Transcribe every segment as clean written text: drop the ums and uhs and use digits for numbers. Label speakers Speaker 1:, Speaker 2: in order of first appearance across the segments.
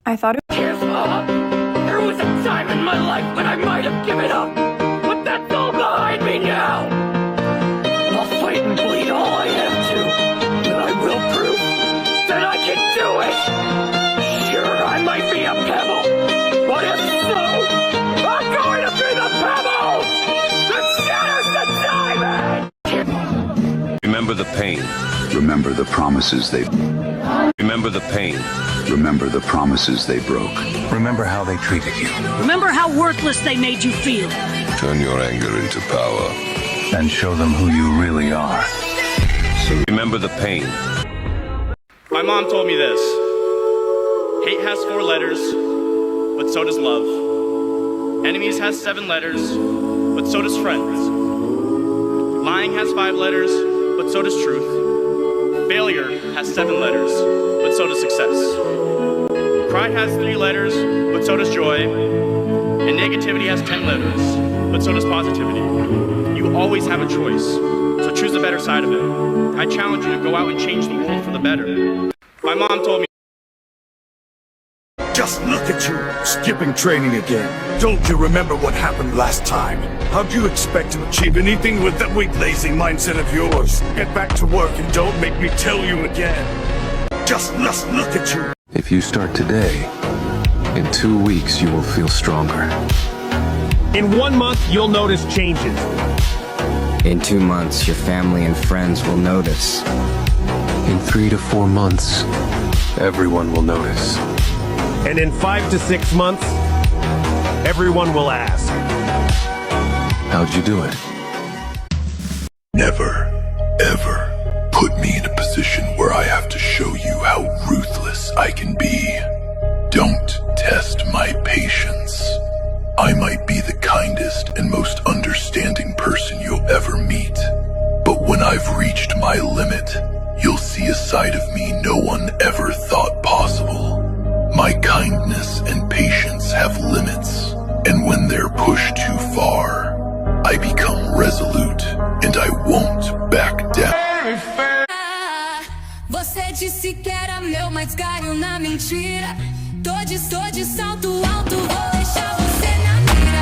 Speaker 1: I thought it
Speaker 2: Give up? There was a time in my life when I might have given up, but that's all behind me now. I'll fight and bleed all I have to, but I will prove that I can do it. Sure, I might be a pebble, but if so, I'm going to be the pebble that shatters the diamond!
Speaker 3: Remember the pain.
Speaker 4: Remember the promises they...
Speaker 3: Remember the pain.
Speaker 4: Remember the promises they broke.
Speaker 5: Remember how they treated you.
Speaker 6: Remember how worthless they made you feel.
Speaker 3: Turn your anger into power.
Speaker 5: And show them who you really are.
Speaker 3: Remember the pain.
Speaker 7: My mom told me this. Hate has 4 letters, but so does love. Enemies has 7 letters, but so does friends. Lying has 5 letters, but so does truth. Failure has 7 letters, but so does success. Pride has 3 letters, but so does joy. And negativity has 10 letters, but so does positivity. You always have a choice, so choose the better side of it. I challenge you to go out and change the world for the better. My mom told me,
Speaker 8: just look at you, skipping training again. Don't you remember what happened last time? How do you expect to achieve anything with that weak, lazy mindset of yours? Get back to work and don't make me tell you again. Just look at you.
Speaker 9: If you start today, in 2 weeks you will feel stronger.
Speaker 10: In 1 month, you'll notice changes.
Speaker 11: In 2 months, your family and friends will notice.
Speaker 9: In 3 to 4 months, everyone will notice.
Speaker 10: And in 5 to 6 months, everyone will ask,
Speaker 9: how'd you do it?
Speaker 12: Never, ever put me in a position where I have to show you how ruthless I can be. Don't test my patience. I might be the kindest and most understanding person you'll ever meet. But when I've reached my limit, you'll see a side of me no one ever thought possible. My kindness and patience have limits, and when they're pushed too far, I become resolute, and I won't back down.
Speaker 13: Você disse que era meu, mas caiu na mentira. Tô de salto alto, vou deixar você na mira.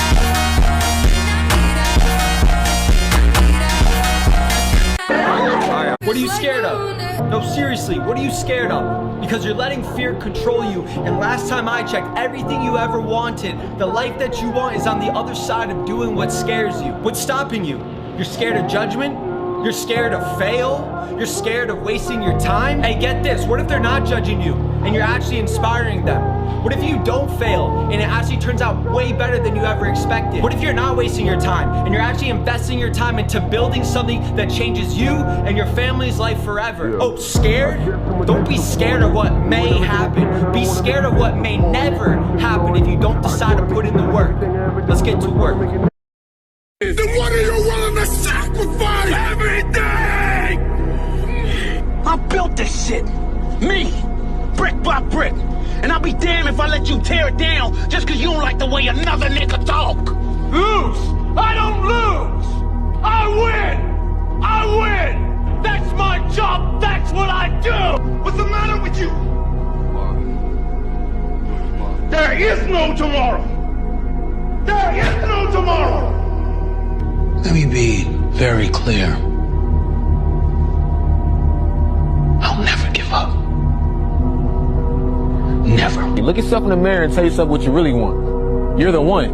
Speaker 14: What are you scared of? No, seriously, what are you scared of? Because you're letting fear control you, and last time I checked, everything you ever wanted, the life that you want is on the other side of doing what scares you. What's stopping you? You're scared of judgment? You're scared of fail? You're scared of wasting your time? Hey, get this, what if they're not judging you, and you're actually inspiring them? What if you don't fail, and it actually turns out way better than you ever expected? What if you're not wasting your time, and you're actually investing your time into building something that changes you and your family's life forever? Oh, scared? Don't be scared of what may happen. Be scared of what may never happen if you don't decide to put in the work. Let's get to work.
Speaker 8: Then what are you willing to sacrifice? Everything!
Speaker 2: I built this shit. Me. Brick by brick. And I'll be damned if I let you tear it down just cause you don't like the way another nigga talk. Lose! I don't lose! I win! I win! That's my job! That's what I do! What's the matter with you? There is no tomorrow! There is no tomorrow!
Speaker 15: Let me be very clear. I'll never give up. Never.
Speaker 16: Look yourself in the mirror and tell yourself what you really want. You're the one.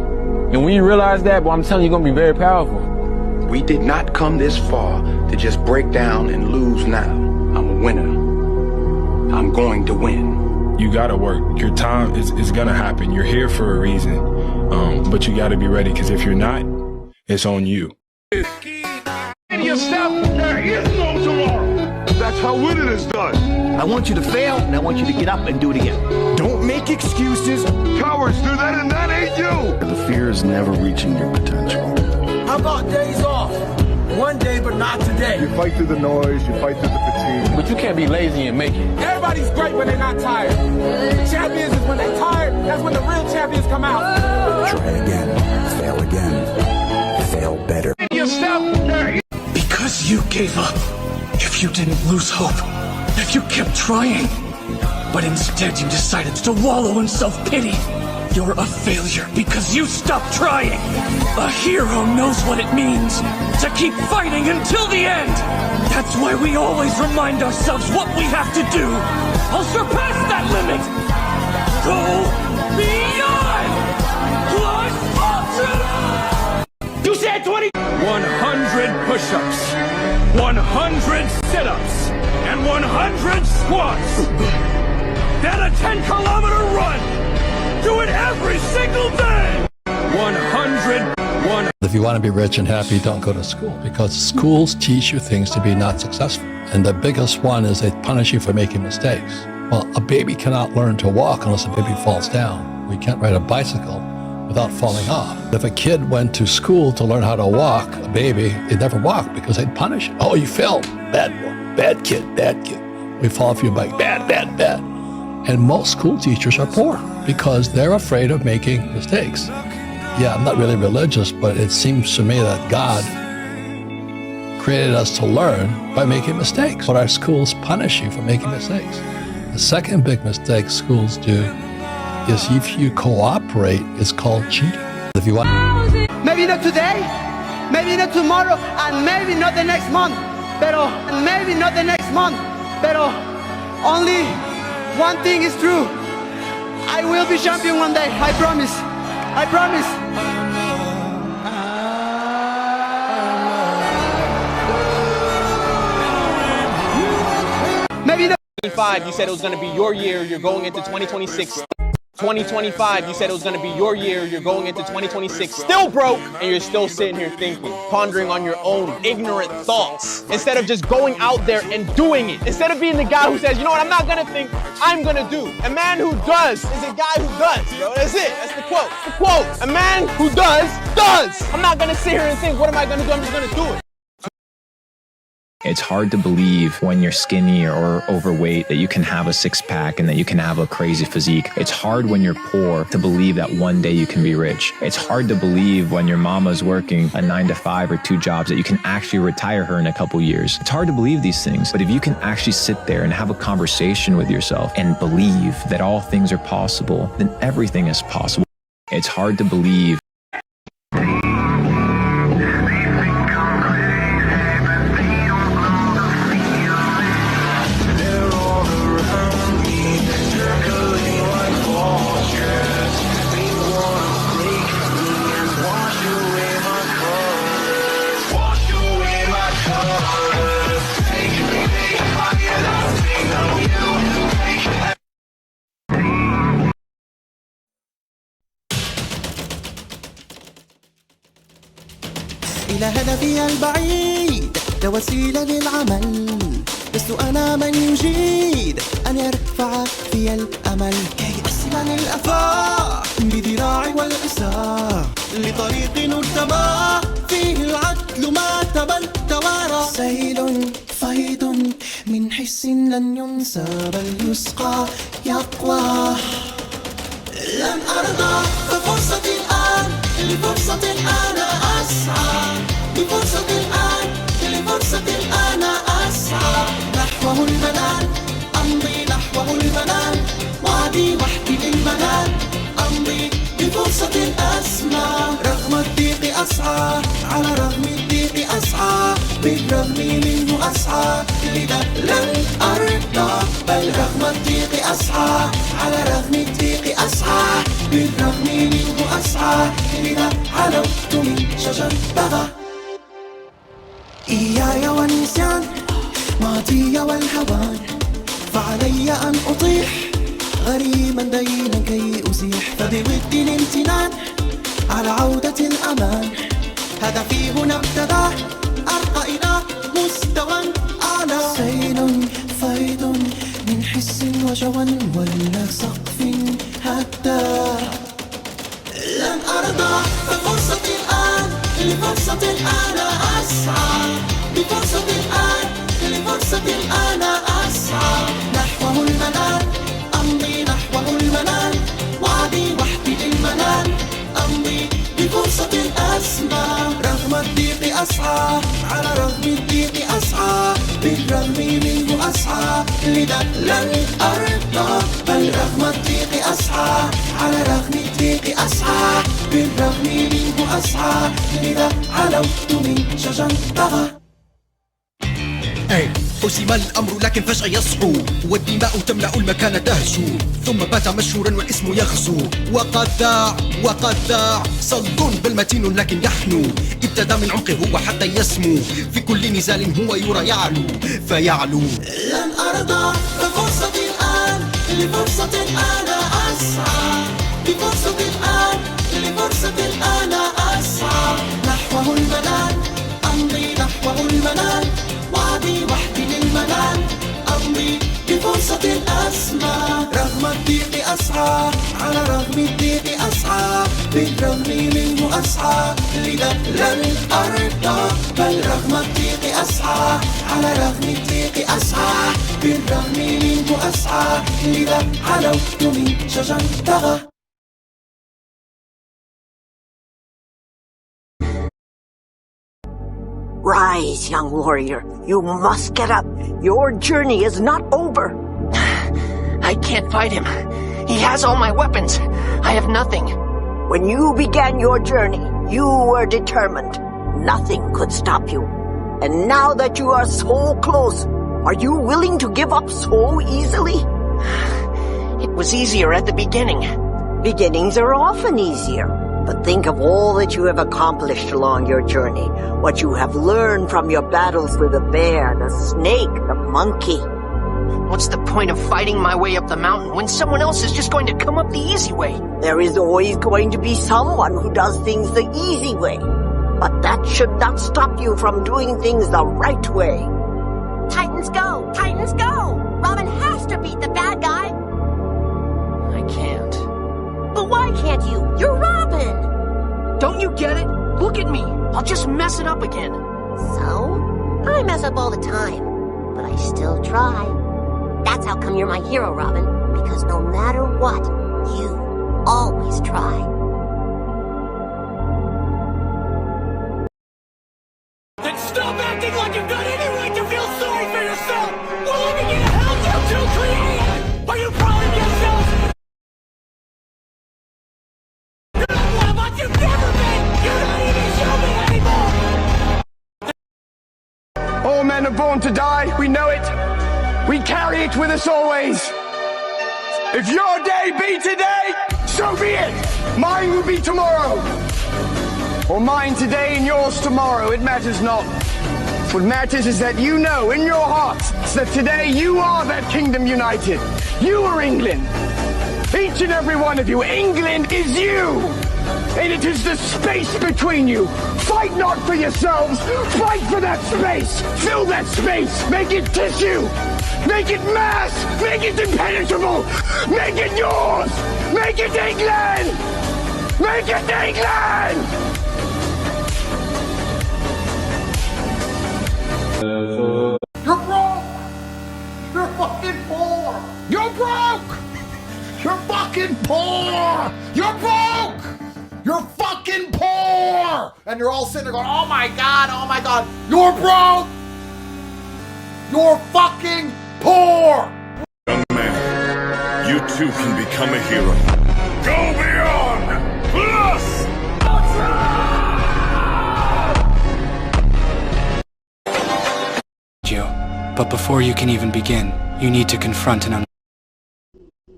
Speaker 16: And when you realize that, boy, I'm telling you, you're going to be very powerful.
Speaker 17: We did not come this far to just break down and lose now. I'm a winner. I'm going to win.
Speaker 18: You got to work. Your time is going to happen. You're here for a reason. But you got to be ready, because if you're not, it's on you.
Speaker 8: Yourself, there is no tomorrow. That's how winning is done.
Speaker 2: I want you to fail, and I want you to get up and do it again.
Speaker 8: Don't make excuses. Cowards do that, and that ain't you.
Speaker 4: The fear is never reaching your potential.
Speaker 2: How about days off? One day, but not today.
Speaker 8: You fight through the noise, you fight through the fatigue.
Speaker 16: But you can't be lazy and make it.
Speaker 2: Everybody's great when they're not tired. The champions is when they're tired. That's when the real champions come out.
Speaker 4: Try again. Fail again. Fail better.
Speaker 8: Yourself, there is...
Speaker 15: Because you gave up. If you didn't lose hope. If you kept trying.
Speaker 2: But instead you decided to wallow in self-pity. You're a failure because you stopped trying. A hero knows what it means to keep fighting until the end. That's why we always remind ourselves what we have to do. I'll surpass that limit. Go beyond. Plus ultra. You said 20.
Speaker 8: 100 push-ups, 100 sit-ups, and 100 squats. Then a 10-kilometer run. Do it every single day. 100.
Speaker 1: If you want to be rich and happy, don't go to school, because schools teach you things to be not successful. And the biggest one is they punish you for making mistakes. Well, a baby cannot learn to walk unless a baby falls down. We can't ride a bicycle without falling off. If a kid went to school to learn how to walk, a baby, they'd never walk because they'd punish it. Oh, you fell. Bad boy. Bad kid. Bad kid. We fall off your bike. Bad, bad, bad. And most school teachers are poor because they're afraid of making mistakes. Yeah, I'm not really religious, but it seems to me that God created us to learn by making mistakes. But our schools punish you for making mistakes. The second big mistake schools do is if you cooperate, it's called cheating. If you want,
Speaker 19: maybe not today, maybe not tomorrow, and maybe not the next month, and maybe not the next month, only one thing is true. I will be champion one day. I promise. I promise. Maybe not.
Speaker 20: 2025, you said it was going to be your year. You're going into 2026. 2025, you said it was going to be your year. You're going into 2026 still broke, and you're still sitting here thinking, pondering on your own ignorant thoughts instead of just going out there and doing it. Instead of being the guy who says, you know what, I'm not going to think, I'm going to do. A man who does is a guy who does, bro. That's it. That's the quote. The quote. A man who does. I'm not going to sit here and think, what am I going to do? I'm just going to do it.
Speaker 21: It's hard to believe when you're skinny or overweight that you can have a six-pack and that you can have a crazy physique. It's hard when you're poor to believe that one day you can be rich. It's hard to believe when your mama's working a 9-to-5 or 2 jobs that you can actually retire her in a couple years. It's hard to believe these things, but if you can actually sit there and have a conversation with yourself and believe that all things are possible, then everything is possible. It's hard to believe.
Speaker 22: إلى هدفي البعيد كوسيلة للعمل. لست أنا من يجيد أن يرفع في الأمل كي أصل للآفاق بذراعي والإساءة لطريق ارتبى فيه العدل ما تبى توارى. سيل فيض من حس لن ينسى بل يسقى يقوى. لن أرضى بفرصة الآن لفرصة أنا أسعى بفرصة الآن لفرصة أنا أسعى نحوه المنال أمضي نحوه المنال وعدي وحدي للمنال أمضي بفرصة أسمى رغم الضيق أسعى على رغم الضيق أسعى بالرغم منه أسعى لذا لن أرضى بل رغم الضيق أسعى على رغم الضيق أسعى بالرغم منه أسعى لذا علوت من شجر بغى. إياي والنسيان ماضي والهوان فعلي أن أطيح غريما دينا كي أزيح فبود الامتنان على عودة الأمان. هدفي هنا ابتدى أرقى إلى مستوى أعلى. سيل فيض من حس وجوى ولا سقف هدى. لن أرضى بفرصة الآن لفرصة أنا أسعى بفرصة الآن لفرصة أنا أسعى نحوه المنال أمضي نحوه المنال وعدي وحدي للمنال أمضي بفرصة أسمى رغم الضيق أسعى على رغم الضيق أسعى بالرغم منه أسعى لذا لن أرضى بل رغم الضيق أسعى على رغم الضيق أسعى بالرغم منه أسعى لذا علوت من شجر طغى.
Speaker 5: حسم الأمر لكن فجأة يصحو والدماء تملأ المكان تهجو ثم بات مشهورا والاسم يغزو وقد ذاع صلب بل متين لكن يحنو ابتدى من عمقه وحتى يسمو في كل نزال هو يرى يعلو فيعلو.
Speaker 22: لن أرضى بفرصة الآن لفرصة أنا أسعى بفرصة الآن لفرصة أنا أسعى نحوه المنال أمضي نحوه المنال وعدي وحدي للمنال أمضي بفرصة أسمى رغم الضيق أسعى على رغم الضيق أسعى بالرغم منه أسعى لذا لن أرضى بل رغم الضيق أسعى على رغم الضيق أسعى بالرغم منه أسعى لذا علوت من شجر طغى.
Speaker 6: Rise, young warrior. You must get up. Your journey is not over.
Speaker 23: I can't fight him. He has all my weapons. I have nothing.
Speaker 6: When you began your journey, you were determined. Nothing could stop you. And now that you are so close, are you willing to give up so easily?
Speaker 23: It was easier at the beginning.
Speaker 6: Beginnings are often easier. But think of all that you have accomplished along your journey, what you have learned from your battles with the bear, the snake, the monkey.
Speaker 23: What's the point of fighting my way up the mountain when someone else is just going to come up the easy way?
Speaker 6: There is always going to be someone who does things the easy way. But that should not stop you from doing things the right way.
Speaker 24: Titans go! Titans go! Robin has to beat the bad guy!
Speaker 23: I can't.
Speaker 24: But why can't you? You're Robin!
Speaker 23: Don't you get it? Look at me. I'll just mess it up again.
Speaker 24: So? I mess up all the time. But I still try. That's how come you're my hero, Robin. Because no matter what, you always try.
Speaker 2: Then stop acting like you've got any right to feel sorry for yourself! We're living in a hell you two created! Are you proud of yourself? You've never been! You're not even human anymore!
Speaker 25: All men are born to die, we know it. We carry it with us always. If your day be today, so be it. Mine will be tomorrow. Or mine today and yours tomorrow, it matters not. What matters is that you know in your hearts that today you are that kingdom united. You are England. Each and every one of you. England is you. And it is the space between you. Fight not for yourselves. Fight for that space. Fill that space. Make it tissue. Make it mass. Make it impenetrable. Make it yours. Make it England. Make it England.
Speaker 26: You're broke. You're fucking poor. You're broke. You're fucking poor. You're broke. You're fucking poor! And you're all sitting there going, oh my god, you're broke! You're fucking poor!
Speaker 8: Young man, you too can become a hero. Go beyond! Plus!
Speaker 27: But before you can even begin, you need to confront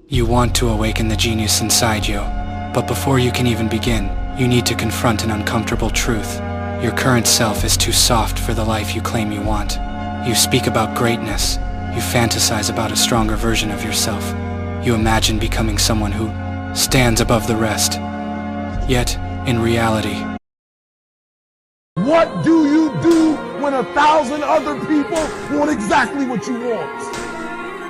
Speaker 27: You want to awaken the genius inside you. But before you can even begin, you need to confront an uncomfortable truth. Your current self is too soft for the life you claim you want. You speak about greatness. You fantasize about a stronger version of yourself. You imagine becoming someone who stands above the rest. Yet, in reality...
Speaker 26: What do you do when 1,000 other people want exactly what you want?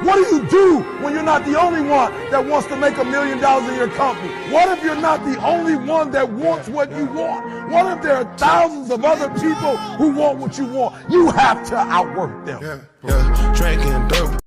Speaker 26: What do you do when you're not the only one that wants to make $1 million in your company? What if you're not the only one that wants what you want? What if there are thousands of other people who want what you want? You have to outwork them.
Speaker 28: Yeah, drinking dope,